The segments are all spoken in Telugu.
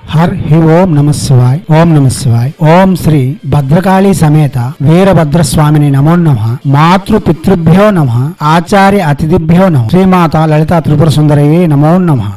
हर ही ओम नमः शिवाय ओम नमः शिवाय ओम श्री भद्रकाली समेत वीरभद्र स्वामिनि नमो नमः मातृ पितृभ्यो नमः आचार्य अतिथिभ्यो नमः श्रीमाता ललिता त्रिपुर सुंदरये नमो नमः।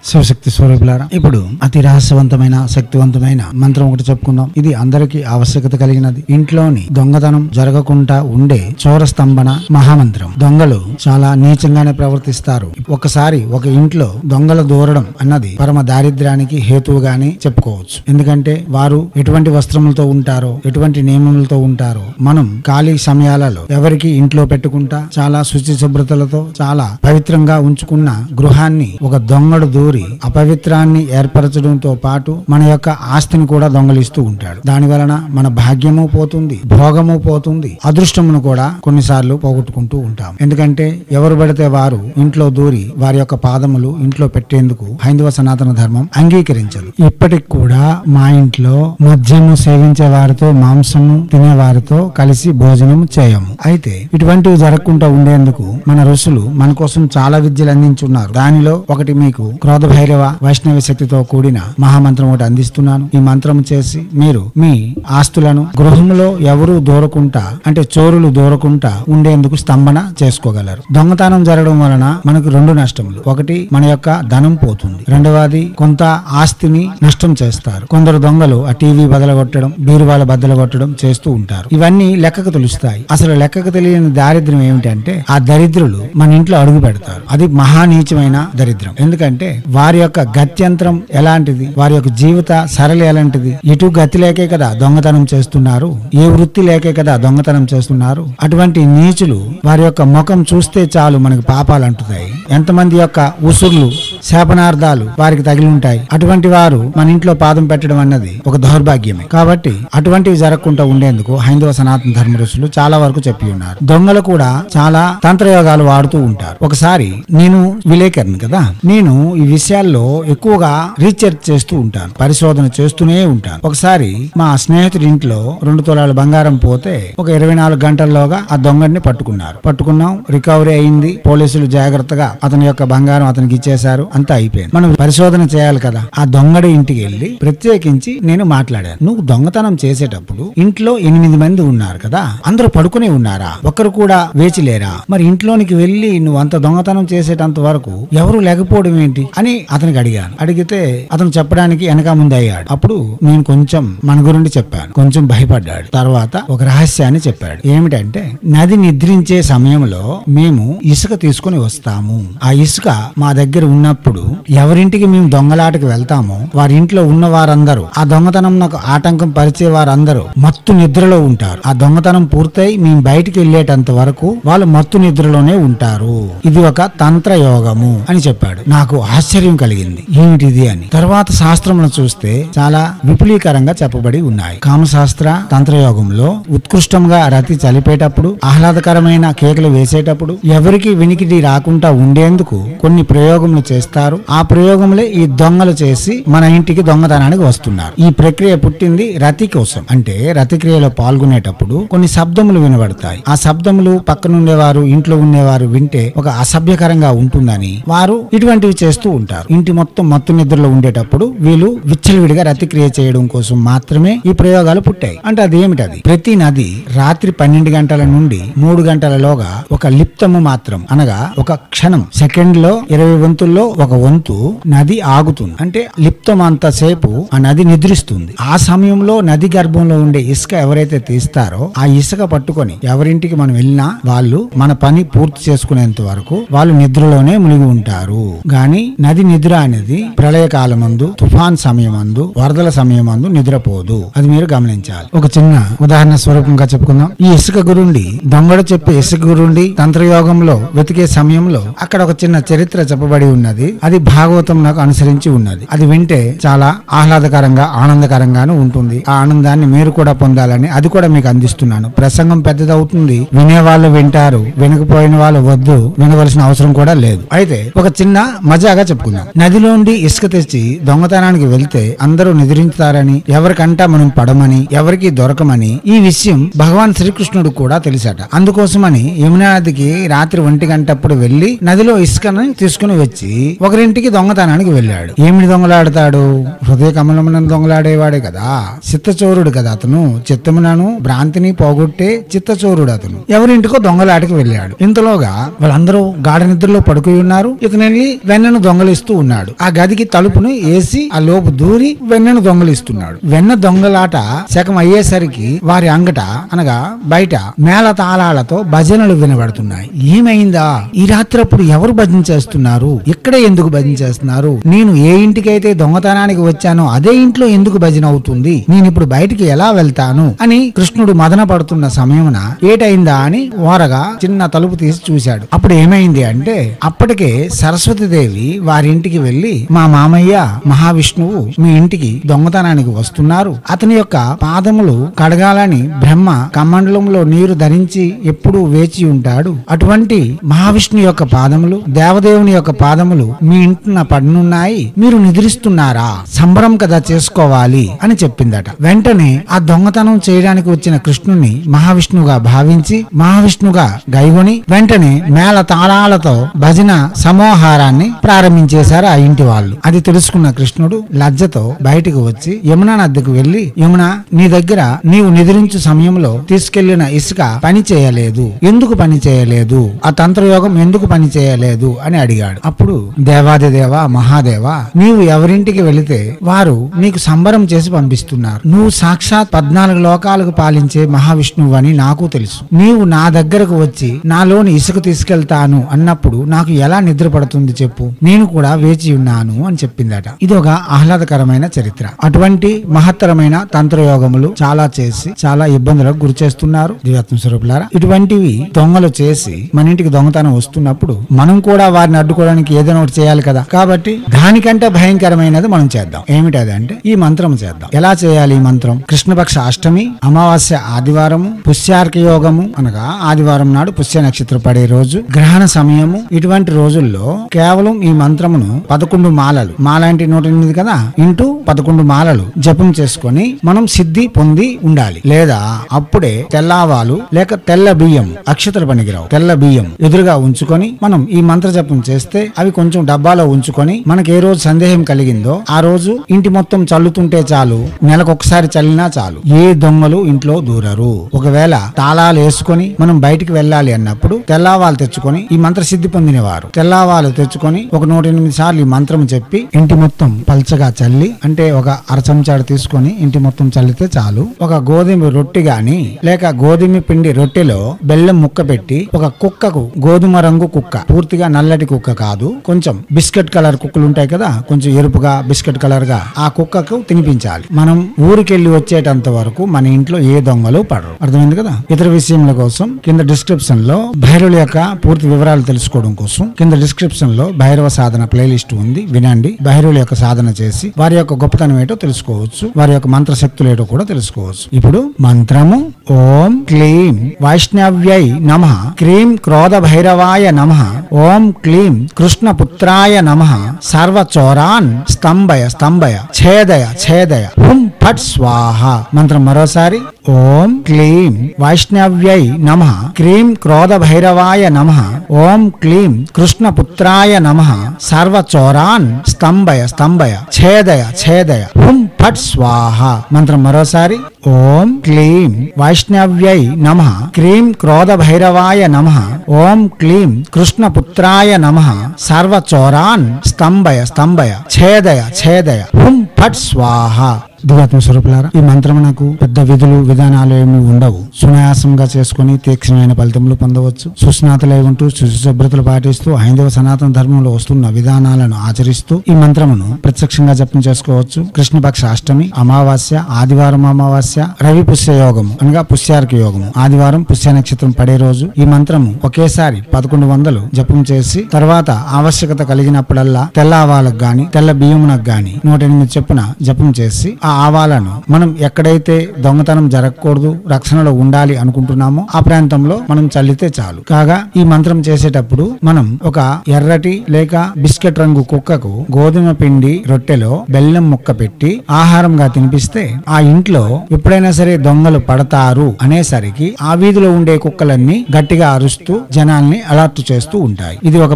శివశక్తి స్వరూపులారా, ఇప్పుడు అతి రహస్యవంతమైన శక్తివంతమైన మంత్రం ఒకటి చెప్పుకుందాం. ఇది అందరికీ ఆవశ్యకత కలిగినది. ఇంట్లోని దొంగతనం జరగకుండా ఉండే చోర స్తంభన మహామంత్రం. దొంగలు చాలా నీచంగానే ప్రవర్తిస్తారు. ఒకసారి ఒక ఇంట్లో దొంగలు దూరడం అన్నది పరమ దారిద్ర్యానికి హేతువుగానే చెప్పుకోవచ్చు. ఎందుకంటే వారు ఎటువంటి వస్త్రములతో ఉంటారో, ఎటువంటి నియమములతో ఉంటారో మనం ఖాళీ సమయాలలో ఎవరికి ఇంట్లో పెట్టుకుంటా చాలా శుచి శుభ్రతలతో చాలా పవిత్రంగా ఉంచుకున్న గృహాన్ని ఒక దొంగడు అపవిత్రాన్ని ఏర్పరచడంతో పాటు మన యొక్క ఆస్తిని కూడా దొంగలిస్తూ ఉంటాడు. దాని వలన మన భాగ్యము పోతుంది, భోగము పోతుంది, అదృష్టమును కూడా కొన్నిసార్లు పోగొట్టుకుంటూ ఉంటాం. ఎందుకంటే ఎవరు పడితే వారు ఇంట్లో దూరి వారి యొక్క పాదములు ఇంట్లో పెట్టేందుకు హైందవ సనాతన ధర్మం అంగీకరించదు. ఇప్పటికి కూడా మా ఇంట్లో మద్యము సేవించే వారితో, మాంసము తినే వారితో కలిసి భోజనం చేయము. అయితే ఇటువంటివి జరగకుండా ఉండేందుకు మన ఋషులు మన కోసం చాలా విద్యలు అందించున్నారు. దానిలో ఒకటి మీకు క్రోధ భైరవ వైష్ణవ శక్తితో కూడిన మహామంత్రం ఒకటి అందిస్తున్నాను. ఈ మంత్రం చేసి మీరు మీ ఆస్తులను గృహంలో ఎవరు దూరకుండా, అంటే చోరులు దూరకుండా ఉండేందుకు స్తంభన చేసుకోగలరు. దొంగతనం జరగడం వలన మనకు రెండు నష్టములు. ఒకటి, మన యొక్క ధనం పోతుంది. రెండవది, కొంత ఆస్తిని నష్టం చేస్తారు. కొందరు దొంగలు ఆ టీవీ బదలగొట్టడం, బీరువాల బద్దలగొట్టడం చేస్తూ ఉంటారు. ఇవన్నీ లెక్కకు తెలుస్తాయి. అసలు లెక్కకు తెలియని దారిద్ర్యం ఏమిటంటే ఆ దరిద్రులు మన ఇంట్లో అడుగు పెడతారు. అది మహానీచమైన దరిద్రం. ఎందుకంటే వారి యొక్క గత్యంతరం ఎలాంటిది, వారి యొక్క జీవిత సరళి ఎలాంటిది, ఇటు గతి లేకే కదా దొంగతనం చేస్తున్నారు, ఏ వృత్తి లేకే కదా దొంగతనం చేస్తున్నారు. అటువంటి నీచులు వారి యొక్క ముఖం చూస్తే చాలు మనకు పాపాలు అంటుతాయి. ఎంతమంది యొక్క ఉసుర్లు, శాపనార్థాలు వారికి తగిలి ఉంటాయి. అటువంటి వారు మన ఇంట్లో పాదం పెట్టడం అన్నది ఒక దౌర్భాగ్యమే. కాబట్టి అటువంటివి జరగకుండా ఉండేందుకు హైందవ సనాతన ధర్మ ఋషులు చాలా వరకు చెప్పి ఉన్నారు. దొంగలు కూడా చాలా తంత్రయోగాలు వాడుతూ ఉంటారు. ఒకసారి నేను విలేకరుని కదా, నేను ఈ విషయాల్లో ఎక్కువగా రీసెర్చ్ చేస్తూ ఉంటాను, పరిశోధన చేస్తూనే ఉంటాను. ఒకసారి మా స్నేహితుడి ఇంట్లో 2 తులాల బంగారం పోతే ఒక 24 గంటల్లోగా ఆ దొంగడిని పట్టుకున్నాం, రికవరీ అయింది. పోలీసులు జాగ్రత్తగా అతని యొక్క బంగారం అతనికి ఇచ్చేశారు. అంతా అయిపోయింది. మనం పరిశోధన చేయాలి కదా. ఆ దొంగడి ఇంటికి వెళ్ళి ప్రత్యేకించి నేను మాట్లాడాను. నువ్వు దొంగతనం చేసేటప్పుడు ఇంట్లో 8 మంది ఉన్నారు కదా, అందరూ పడుకునే ఉన్నారా? ఒక్కరు కూడా వేచి లేరా? మరి ఇంట్లోనికి వెళ్ళి నువ్వు అంత దొంగతనం చేసేటంత వరకు ఎవరు లేకపోవడం ఏంటి అని అతనికి అడిగాను. అడిగితే అతను చెప్పడానికి వెనక ముందు అయ్యాడు. అప్పుడు నేను కొంచెం మన గురించి చెప్పాను. కొంచెం భయపడ్డాడు. తర్వాత ఒక రహస్యాన్ని చెప్పాడు. ఏమిటంటే, నది నిద్రించే సమయంలో మేము ఇసుక తీసుకుని వస్తాము. ఆ ఇసుక మా దగ్గర ఉన్నప్పుడు ఎవరింటికి మేము దొంగలాటకు వెళ్తామో వారి ఇంట్లో ఉన్న వారందరూ, ఆ దొంగతనం నాకు ఆటంకం పరిచే వారందరూ మత్తు నిద్రలో ఉంటారు. ఆ దొంగతనం పూర్తయి మేము బయటికి వెళ్ళేటంత వరకు వాళ్ళు మత్తు నిద్రలోనే ఉంటారు. ఇది ఒక తంత్ర యోగము అని చెప్పాడు. నాకు ఆశ్చర్యం కలిగింది, ఏమిటిది అని. తర్వాత శాస్త్రములను చూస్తే చాలా విపులీకరంగా చెప్పబడి ఉన్నాయి. కామశాస్త్ర తంత్రయోగంలో ఉత్కృష్టంగా రతి చలిపేటప్పుడు, ఆహ్లాదకరమైన కేకలు వేసేటప్పుడు ఎవరికి వినికిడి రాకుండా ఉండేందుకు కొన్ని ప్రయోగములు చేస్తారు. ఆ ప్రయోగములే ఈ దొంగలు చేసి మన ఇంటికి దొంగతనానికి వస్తున్నారు. ఈ ప్రక్రియ పుట్టింది రతి కోసం. అంటే రతిక్రియలో పాల్గొనేటప్పుడు కొన్ని శబ్దములు వినబడతాయి. ఆ శబ్దములు పక్కనుండేవారు, ఇంట్లో ఉండేవారు వింటే ఒక అసభ్యకరంగా ఉంటుందని వారు ఇటువంటివి చేస్తూ ఉంటారు. ఇంటి మొత్తం మత్తు నిద్రలో ఉండేటప్పుడు వీళ్ళు విచ్చలవిడిగా రతిక్రియ చేయడం కోసం మాత్రమే ఈ ప్రయోగాలు పుట్టాయి. అంటే అదేమిటది? ప్రతి నది రాత్రి 12 గంటల నుండి 3 గంటలలోగా ఒక లిప్తము మాత్రం, అనగా ఒక క్షణం, సెకండ్ లో 20 వంతుల్లో ఒక వంతు నది ఆగుతుంది. అంటే లిప్తం అంతసేపు ఆ నది నిద్రిస్తుంది. ఆ సమయంలో నది గర్భంలో ఉండే ఇసుక ఎవరైతే తీస్తారో ఆ ఇసుక పట్టుకొని ఎవరింటికి మనం వెళ్ళినా వాళ్ళు మన పని పూర్తి చేసుకునేంత వరకు వాళ్ళు నిద్రలోనే మునిగి ఉంటారు. గాని నది నిద్ర అనేది ప్రళయకాలమందు, తుఫాన్ సమయమందు, వరదల సమయమందు నిద్రపోదు. అది మీరు గమనించాలి. ఒక చిన్న ఉదాహరణ స్వరూపంగా చెప్పుకుందాం. ఈ ఇసుక గురుండి, దొంగడు చెప్పే ఇసుక గురుండి తంత్రయోగంలో వెతికే సమయంలో అక్కడ ఒక చిన్న చరిత్ర చెప్పబడి ఉన్నది. అది భాగవతం నాకు అనుసరించి ఉన్నది. అది వింటే చాలా ఆహ్లాదకరంగా, ఆనందకరంగాను ఉంటుంది. ఆ ఆనందాన్ని మీరు కూడా పొందాలని అది కూడా మీకు అందిస్తున్నాను. ప్రసంగం పెద్దదవుతుంది, వినేవాళ్ళు వింటారు, వినకపోయిన వాళ్ళు వద్దు, వినవలసిన అవసరం కూడా లేదు. అయితే ఒక చిన్న మజాగా చెప్పుకుందాం. చెప్పుకుందాం. నదిలోండి ఇసుక తెచ్చి దొంగతనానికి వెళ్తే అందరూ నిద్రించుతారని, ఎవరికంటా మనం పడమని, ఎవరికి దొరకమని ఈ విషయం భగవాన్ శ్రీకృష్ణుడు కూడా తెలిసట. అందుకోసమని యమునా నదికి రాత్రి 1 గంటప్పుడు వెళ్లి నదిలో ఇసుకను తీసుకుని వచ్చి ఒకరింటికి దొంగతనానికి వెళ్ళాడు. ఏమిటి దొంగలాడతాడు? హృదయ కమలములను దొంగలాడేవాడే కదా, చిత్తచోరుడు కదా అతను. చిత్తమునను భ్రాంతిని పోగొట్టే చిత్తచోరుడు అతను. ఎవరింటికో దొంగలాటకి వెళ్ళాడు. ఇంతలోగా వాళ్ళందరూ గాఢ నిద్రలో పడుకుని ఉన్నారు. ఇతను వెళ్ళి వెన్నను దొంగలిస్తూ ఉన్నాడు. ఆ గదికి తలుపును వేసి ఆ లోపు దూరి వెన్నను దొంగలిస్తున్నాడు. వెన్న దొంగలాట శకం అయ్యేసరికి వారి అంగట అనగా బయట మేళ తాళాలతో భజనలు వినబడుతున్నాయి. ఏమైందా? ఈ రాత్రి అప్పుడు ఎవరు భజన చేస్తున్నారు? ఇక్కడే ఎందుకు భజన చేస్తున్నారు? నేను ఏ ఇంటికైతే దొంగతనానికి వచ్చానో అదే ఇంట్లో ఎందుకు భజన అవుతుంది? నేను ఇప్పుడు బయటికి ఎలా వెళ్తాను అని కృష్ణుడు మదన పడుతున్న సమయమున ఏటైందా అని ఓరగా చిన్న తలుపు తీసి చూశాడు. అప్పుడు ఏమైంది అంటే అప్పటికే సరస్వతీదేవి వారి ఇంటికి వెళ్లి, మా మామయ్య మహావిష్ణువు మీ ఇంటికి దొంగతనానికి వస్తున్నారు. అతని యొక్క పాదములు కడగాలని బ్రహ్మ కమండలంలో నీరు ధరించి ఎప్పుడూ వేచి ఉంటాడు. అటువంటి మహావిష్ణు యొక్క పాదములు, దేవదేవుని యొక్క పాదములు మీ ఇంటిన పడనున్నాయి. మీరు నిద్రిస్తున్నారా? సంబరం కదా చేసుకోవాలి అని చెప్పిందట. వెంటనే ఆ దొంగతనం చేయడానికి వచ్చిన కృష్ణుని మహావిష్ణువుగా భావించి మహావిష్ణువుగా గైగొని వెంటనే మేళ తాళాలతో భజన సమోహారాన్ని ప్రారంభించేశారు ఆ ఇంటి వాళ్ళు. అది తెలుసుకున్న కృష్ణుడు లజ్జతో బయటికి వచ్చి యమునా నదికి వెళ్లి, యమున, నీ దగ్గర నీవు నిద్రించు సమయంలో తీసుకెళ్లిన ఇసుక పని చేయలేదు, ఎందుకు పని చేయలేదు? ఆ తంత్రయోగం ఎందుకు పని చేయలేదు అని అడిగాడు. అప్పుడు దేవాదిదేవ మహాదేవ, నీవు ఎవరింటికి వెళితే వారు నీకు సంబరం చేసి పంపిస్తున్నారు. నువ్వు సాక్షాత్ 14 లోకాలకు పాలించే మహావిష్ణువు అని నాకు తెలుసు. నీవు నా దగ్గరకు వచ్చి నాలోని ఇసుక తీసుకెళ్తాను అన్నప్పుడు నాకు ఎలా నిద్ర పడుతుంది చెప్పు? నేను కూడా వేచి ఉన్నాను అని చెప్పిందట. ఇది ఒక ఆహ్లాదకరమైన చరిత్ర. అటువంటి మహత్తరమైన తంత్రయోగములు చాలా చేసి చాలా ఇబ్బందులకు గురి చేస్తున్నారు దివ్యాత్మ స్వరూపులారా. ఇటువంటివి దొంగలు చేసి మన ఇంటికి దొంగతనం వస్తున్నప్పుడు మనం కూడా వారిని అడ్డుకోవడానికి ఏదైనా ఒకటి చేయాలి కదా. కాబట్టి దానికంటే భయంకరమైనది మనం చేద్దాం. ఏమిటది అంటే ఈ మంత్రం చేద్దాం. ఎలా చేయాలి ఈ మంత్రం? కృష్ణపక్ష అష్టమి, అమావాస్య ఆదివారము, పుష్యార్క యోగము అనగా ఆదివారం నాడు పుష్య నక్షత్రం పడే రోజు, గ్రహణ సమయము, ఇటువంటి రోజుల్లో కేవలం ఈ మంత్రమును 11 మాలలు, మాల అంటే 108 కదా, ఇంటూ 11 మాలలు జపం చేసుకొని మనం సిద్ధి పొంది ఉండాలి. లేదా అప్పుడే తెల్లవాలు లేక తెల్ల బియ్యం, అక్షతలు పనికిరావు, తెల్ల బియ్యం ఎదురుగా ఉంచుకొని మనం ఈ మంత్ర జపం చేస్తే అవి కొంచెం డబ్బాలో ఉంచుకొని మనకి ఏ రోజు సందేహం కలిగిందో ఆ రోజు ఇంటి మొత్తం చల్లుతుంటే చాలు. నెలకొకసారి చల్లినా చాలు. ఏ దొంగలు ఇంట్లో దూరరు. ఒకవేళ తాళాలు వేసుకొని మనం బయటికి వెళ్ళాలి అన్నప్పుడు తెల్లవాలు తెచ్చుకొని, ఈ మంత్ర సిద్ధి పొందిన వారు తెల్లవాలు తెచ్చుకొని ఒక 108 సార్లు ఈ మంత్రం చెప్పి ఇంటి మొత్తం పల్చగా చల్లి, అంటే ఒక అర చెంచాడు తీసుకొని ఇంటి మొత్తం చల్లితే చాలు. ఒక గోధుమ రొట్టె గాని లేక గోధుమ పిండి రొట్టెలో బెల్లం ముక్క పెట్టి ఒక కుక్కకు, గోధుమ రంగు కుక్క, పూర్తిగా నల్లటి కుక్క కాదు, కొంచెం బిస్కెట్ కలర్ కుక్కలు ఉంటాయి కదా, కొంచెం ఎరుపుగా బిస్కెట్ కలర్ గా, ఆ కుక్కకు తినిపించాలి. మనం ఊరికెళ్ళి వచ్చేటంత వరకు మన ఇంట్లో ఏ దొంగలు పడరు. అర్థమైంది కదా. ఇతర విషయముల కోసం కింద డిస్క్రిప్షన్ లో భైరవుల యొక్క పూర్తి వివరాలు తెలుసుకోవడం కోసం కింద డిస్క్రిప్షన్ లో భైరవ సాధన ప్లేలిస్ట్ ఉంది, వినండి. భైరవుల యొక్క సాధన చేసి వారి యొక్క గొప్పతనం ఏటో తెలుసుకోవచ్చు, వారి యొక్క మంత్ర శక్తులు ఏటో కూడా తెలుసుకోవచ్చు. ఇప్పుడు మంత్రము: ఓం క్లీం వైష్ణవ్యై నమః, క్రీం క్రోధ భైరవాయ నమః, ఓం క్లీం కృష్ణ పుత్రాయ నమః, సర్వ చోరాన్ స్తంభయ స్తంభయ ఛేదయ ఛేదయ హుం ఫట్ స్వాహ. మంత్రం మరోసారి: ఓం క్లీం వైష్ణవ్యై నమః, క్రీం క్రోధ భైరవాయ నమః, ఓం క్లీం కృష్ణ పుత్రాయ నమః, సర్వ చోరాన్ స్తంభయ స్తంభయ ఛేదయ ఛేదయ హుం ఫట్ స్వాహ. మంత్రం మరోసారి: ఓం క్లీం వైష్ణవ్యై నమః, క్రీం క్రోధ భైరవాయ నమః, ఓం క్లీం కృష్ణ పుత్రాయ నమః, సర్వ చోరాన్ స్తంభయ స్తంభయ ఛేదయ ఛేదయ హుం ఫట్ స్వాహ. దివ్యాత్మ స్వరూపులారా, ఈ మంత్రం నాకు పెద్ద విధులు విధానాలు ఏమి ఉండవు. సునాయాసంగా చేసుకుని తీక్షణమైన ఫలితములు పొందవచ్చు. సుస్నాతులై ఉంటూ శుభ్రతలు పాటిస్తూ హైందవ సనాతన ధర్మంలో వస్తున్న విధానాలను ఆచరిస్తూ ఈ మంత్రమును ప్రత్యక్షంగా జపం చేసుకోవచ్చు. కృష్ణపక్ష అష్టమి, అమావాస్య, ఆదివారం అమావాస్య, రవి పుష్య యోగము అనగా పుష్యార్క యోగము, ఆదివారం పుష్య నక్షత్రం పడే రోజు ఈ మంత్రము ఒకేసారి 1100 జపం చేసి తర్వాత ఆవశ్యకత కలిగినప్పుడల్లా తెల్ల ఆవాలకు గాని తెల్ల బియ్యమునకు గాని 108 చొప్పున జపం చేసి ఆ ఆ ఆవాలను మనం ఎక్కడైతే దొంగతనం జరగకూడదు, రక్షణలో ఉండాలి అనుకుంటున్నామో ఆ ప్రాంతంలో మనం చల్లితే చాలు. కాగా ఈ మంత్రం చేసేటప్పుడు మనం ఒక ఎర్రటి లేక బిస్కెట్ రంగు కుక్కకు గోధుమ పిండి రొట్టెలో బెల్లం ముక్క పెట్టి ఆహారంగా తినిపిస్తే ఆ ఇంట్లో ఎప్పుడైనా సరే దొంగలు పడతారు అనేసరికి ఆ వీధిలో ఉండే కుక్కలన్నీ గట్టిగా అరుస్తూ జనాల్ని అలర్ట్ చేస్తూ ఉంటాయి. ఇది ఒక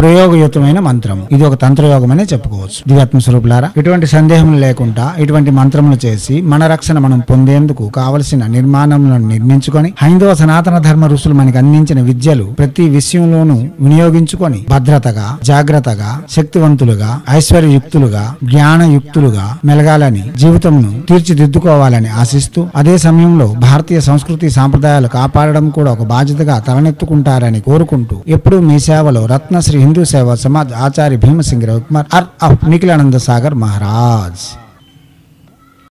ప్రయోగయుతమైన మంత్రము. ఇది ఒక తంత్రయోగం అనే చెప్పుకోవచ్చు. దివ్యాత్మ స్వరూపులారా, ఎటువంటి సందేహం లేకుండా ఇటువంటి మంత్రములు చేసి మన రక్షణ మనం పొందేందుకు కావలసిన నిర్మాణములను నిర్మించుకొని హైందవ సనాతన ధర్మ ఋషులు మనకి అందించిన విద్యలు ప్రతి విషయంలోనూ వినియోగించుకొని భద్రతగా, జాగ్రత్తగా, శక్తివంతులుగా, ఐశ్వర్యయుక్తులుగా, జ్ఞానయుక్తులుగా మెలగాలని, జీవితంను తీర్చిదిద్దుకోవాలని ఆశిస్తూ అదే సమయంలో భారతీయ సంస్కృతి సాంప్రదాయాలు కాపాడడం కూడా ఒక బాధ్యతగా తలనెత్తుకుంటారని కోరుకుంటూ ఎప్పుడూ మీ సేవలో రత్నశ్రీ హిందూ సేవా సమాజ్ ఆచార్య భీమసింగ్ రవికుమార్ నిఖిలానంద సాగర్ మహారాజ్.